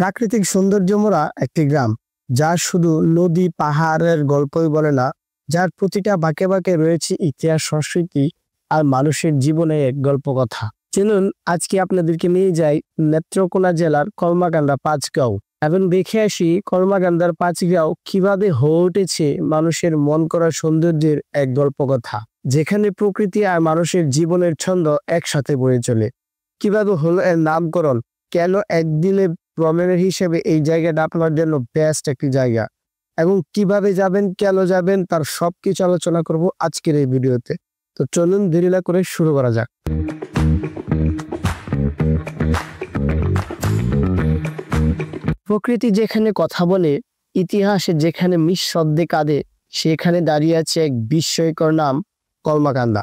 প্রাকৃতিক সৌন্দর্যময় একটি গ্রাম, যা শুধু নদী পাহাড়ের গল্পই বলে না, যার প্রতিটা বাঁকে বাঁকে রয়েছে ইতিহাস, সংস্কৃতি আর মানুষের জীবনে এক গল্পকথা। চলুন আজকে আপনাদেরকে নিয়ে যাই নেত্রকোনা জেলার কলমাকান্দা পাঁচগাঁও এবং দেখে আসি কলমাকান্দার পাঁচগাঁও কিভাবে হয়ে উঠেছে মানুষের মন করা সৌন্দর্যের এক গল্পকথা, যেখানে প্রকৃতি আর মানুষের জীবনের ছন্দ একসাথে বয়ে চলে। কিভাবে হলো এর নামকরণ, কেন একদিনে ভ্রমণের হিসেবে এই জায়গাটা আপনার জন্য বেস্ট একটি জায়গা, এবং কিভাবে যাবেন, কেন যাবেন, তার সবকিছু আলোচনা করব আজকের এই ভিডিওতে। তো চলুন দেরি না করে শুরু করা যাক। প্রকৃতি যেখানে কথা বলে, ইতিহাসে যেখানে নিঃশব্দে কাঁদে, সেখানে দাঁড়িয়ে আছে এক বিস্ময়কর নাম, কলমাকান্দা।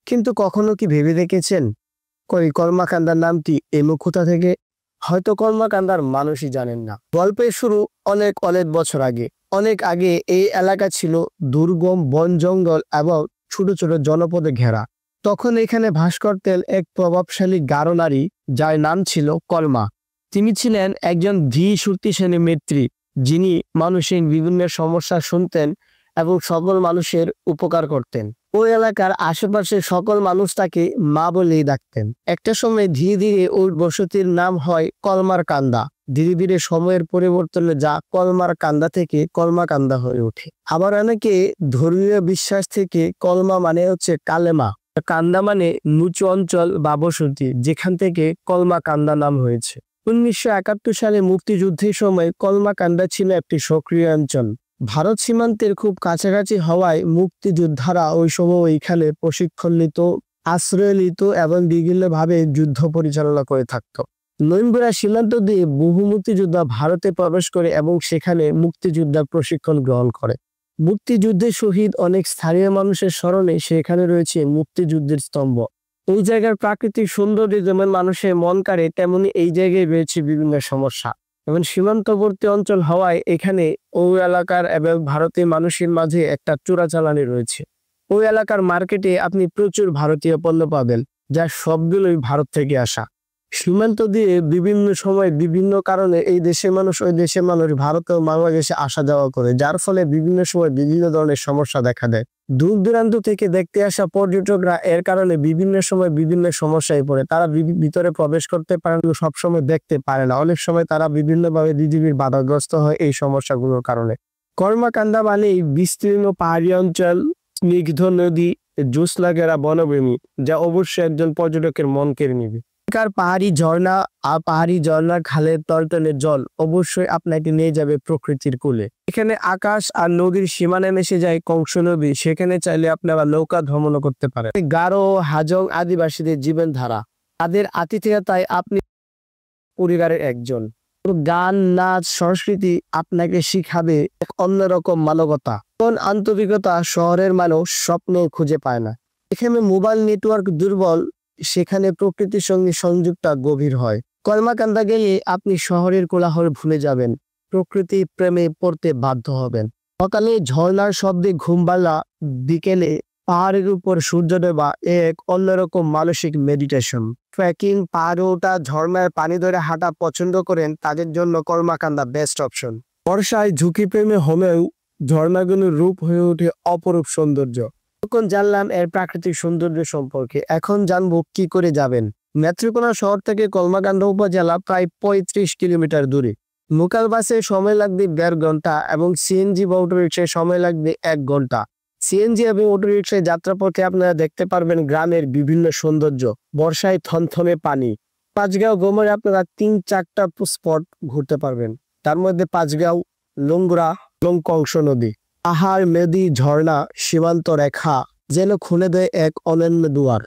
কিন্তু কখনো কি ভেবে দেখেছেন কলমাকান্দার নামটি এলো কোথা থেকে? হয়তো কলমাকান্দার মানুষই জানেন না। গল্পের শুরু অনেক অনেক বছর আগে। অনেক আগে এই এলাকা ছিল দুর্গম বন জঙ্গল এবং ছোট ছোট জনপদে ঘেরা। তখন এখানে বাস করতেন এক প্রভাবশালী গারো নারী, যার নাম ছিল কলমা। তিনি ছিলেন একজন ধী শক্তিশালী নেত্রী, যিনি মানুষের বিভিন্ন সমস্যা শুনতেন এবং সকল মানুষের উপকার করতেন। ওই এলাকার আশেপাশের সকল মানুষ তাকে মা বলেই ডাকতেন। একটা সময় ধীরে ধীরে ওই বসতির নাম হয় কলমার কান্দা। ধীরে ধীরে সময়ের পরিবর্তনে যা কলমার কান্দা থেকে কলমাকান্দা হয়ে ওঠে। আবার অনেকে ধর্মীয় বিশ্বাস থেকে কলমা মানে হচ্ছে কালেমা, কান্দা মানে নিচু অঞ্চল বা বসতি, যেখান থেকে কলমাকান্দা নাম হয়েছে। 1971 সালে মুক্তিযুদ্ধের সময় কলমাকান্দা ছিল একটি সক্রিয় অঞ্চল। ভারত সীমান্তের খুব কাছাকাছি হওয়ায় মুক্তিযোদ্ধারা ওই সময় ওইখানে প্রশিক্ষণ নিত, আশ্রয় নিত এবং বিভিন্নভাবে যুদ্ধ পরিচালনা করে থাকত। নইমবরা সীমান্ত দিয়ে বহু মুক্তিযোদ্ধা ভারতে প্রবেশ করে এবং সেখানে মুক্তিযোদ্ধার প্রশিক্ষণ গ্রহণ করে। মুক্তিযুদ্ধে শহীদ অনেক স্থানীয় মানুষের স্মরণে সেখানে রয়েছে মুক্তিযুদ্ধের স্তম্ভ। এই জায়গার প্রাকৃতিক সৌন্দর্য যেমন মানুষের মন কাড়ে, তেমনি এই জায়গায় রয়েছে বিভিন্ন সমস্যা। এবং সীমান্তবর্তী অঞ্চল হওয়ায় এখানে ওই এলাকার এবং ভারতীয় মানুষের মাঝে একটা চোরাচালানি রয়েছে। ওই এলাকার মার্কেটে আপনি প্রচুর ভারতীয় পণ্য পাবেন, যা সবগুলোই ভারত থেকে আসা। সীমান্ত দিয়ে বিভিন্ন সময় বিভিন্ন কারণে এই দেশের মানুষ ওই দেশের মানুষ ভারত ও বাংলাদেশে আসা যাওয়া করে, যার ফলে বিভিন্ন সময় বিভিন্ন ধরনের সমস্যা দেখা দেয়। দূর দূরান্ত থেকে দেখতে আসা পর্যটকরা এর কারণে বিভিন্ন সময় বিভিন্ন সমস্যায় পড়ে। তারা ভিতরে প্রবেশ করতে পারে না, সবসময় দেখতে পারে না। অনেক সময় তারা বিভিন্নভাবে বিজিবির বাধাগ্রস্ত হয় এই সমস্যাগুলোর কারণে। কলমাকান্দা মানে বিস্তীর্ণ পাহাড়ি অঞ্চল, স্নিগ্ধ নদী, জ্যোৎস্না ঘেরা বনভূমি, যা অবশ্যই একজন পর্যটকের মন কেড়ে নিবে। পাহাড়ি ঝর্ণা আর পাহাড়ি ঝর্ণার খালের তলতলে জল অবশ্যই আপনাকে নিয়ে যাবে প্রকৃতির কূলে। এখানে আকাশ আর নদীর সীমানায় মিশে যায় কংস নদী, সেখানে চাইলে আপনারা নৌকা ভ্রমণ করতে পারেন। গারো, হাজং আদিবাসীদের জীবনধারা, তাদের আতিথেয়তায় আপনি পরিবারের একজন। গান, নাচ, সংস্কৃতি আপনাকে শিখাবে এক অন্যরকম মানবতা, কোন আন্তরিকতা শহরের মানুষ স্বপ্নে খুঁজে পায় না। এখানে মোবাইল নেটওয়ার্ক দুর্বল, সেখানে প্রকৃতির সঙ্গে সংযোগটা গভীর হয়। কলমাকান্দা গেলে আপনি শহরের কোলাহল ভুলে যাবেন, প্রকৃতির প্রেমে পড়তে বাধ্য হবেন। সকালে ঝর্ণার শব্দে ঘুমবালা, বিকেলে পাহাড়ের উপর সূর্যোদয় এক অন্যরকম মানসিক মেডিটেশন। ট্রেকিং, পাহাড়ে ওঠা, ঝর্ণার পানি ধরে হাঁটা পছন্দ করেন, তাদের জন্য কলমাকান্দা বেস্ট অপশন। বর্ষায় ঝুঁকি প্রেমে হলেও ঝর্ণাগুলোর রূপ হয়ে ওঠে অপরূপ সৌন্দর্য। এখন জানলাম এর প্রাকৃতিক সৌন্দর্য সম্পর্কে, এখন জানবো কি করে যাবেন। নেত্রকোনা শহর থেকে কলমাকান্দা উপজেলা প্রায় 35 কিলোমিটার দূরে। লোকাল বাসে সময় লাগবে 1.5 ঘন্টা এবং সিএনজি বা অটোরিকশায় সময় লাগবে 1 ঘন্টা। সিএনজি এবং অটোরিকশায় যাত্রাপথে আপনারা দেখতে পারবেন গ্রামের বিভিন্ন সৌন্দর্য। বর্ষায় থমথমে পানি। পাঁচগাঁও ভ্রমণে আপনারা 3-4টা স্পট ঘুরতে পারবেন, তার মধ্যে পাঁচগাঁও, লংগরা এবং কংস নদী। পাহাড়, নদী, ঝর্ণা, সীমান্ত রেখা যেন খুলে দেয় এক অনন্য দুয়ার।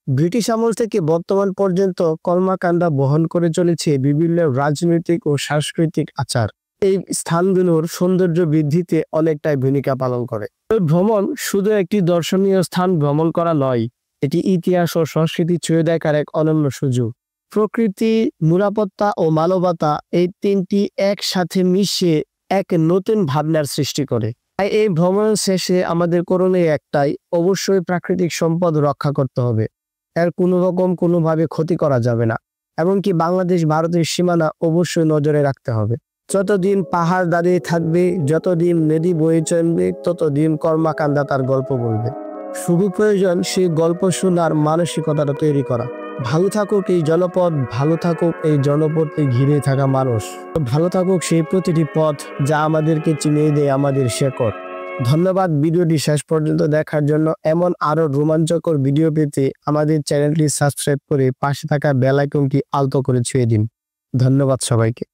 ব্রিটিশ আমল থেকে বর্তমান পর্যন্ত কলমাকান্দা বহন করে চলেছে বিভিন্ন রাজনৈতিক ও সাংস্কৃতিক আচার। এই স্থানগুলোর সৌন্দর্য বৃদ্ধিতে অনেকটাই ভূমিকা পালন করে। ভ্রমণ শুধু একটি দর্শনীয় স্থান ভ্রমণ করা নয়, এটি ইতিহাস ও সংস্কৃতি ছুঁয়ে দেখার এক অনন্য সুযোগ। প্রকৃতি, নিরাপত্তা ও মানবতা, এই তিনটি একসাথে মিশে এক নতুন ভাবনার সৃষ্টি করে। তাই এই ভ্রমণ শেষে আমাদের করণীয় একটাই, অবশ্যই প্রাকৃতিক সম্পদ রক্ষা করতে হবে। এর কোনোভাবে ক্ষতি করা যাবে না। এমনকি বাংলাদেশ ভারতের সীমানা অবশ্যই নজরে রাখতে হবে। যতদিন পাহাড় দাঁড়িয়ে থাকবে, যতদিন নদী বয়ে চলবে, ততদিন কর্মাকান্দা তার গল্প বলবে। শুধু প্রয়োজন সেই গল্প শোনার মানসিকতাটা তৈরি করা। ভালো থাকুক এই জনপদ, ভালো থাকুক এই জনপদকে ঘিরে থাকা মানুষ, ভালো থাকুক সেই প্রতিটি পথ যা আমাদেরকে চিনিয়ে দেয় আমাদের শেকড়। ধন্যবাদ ভিডিওটি শেষ পর্যন্ত দেখার জন্য। এমন আরো রোমাঞ্চকর ভিডিও পেতে আমাদের চ্যানেলটি সাবস্ক্রাইব করে পাশে থাকা বেল আইকনটি আলতো করে ছুঁয়ে দিন। ধন্যবাদ সবাইকে।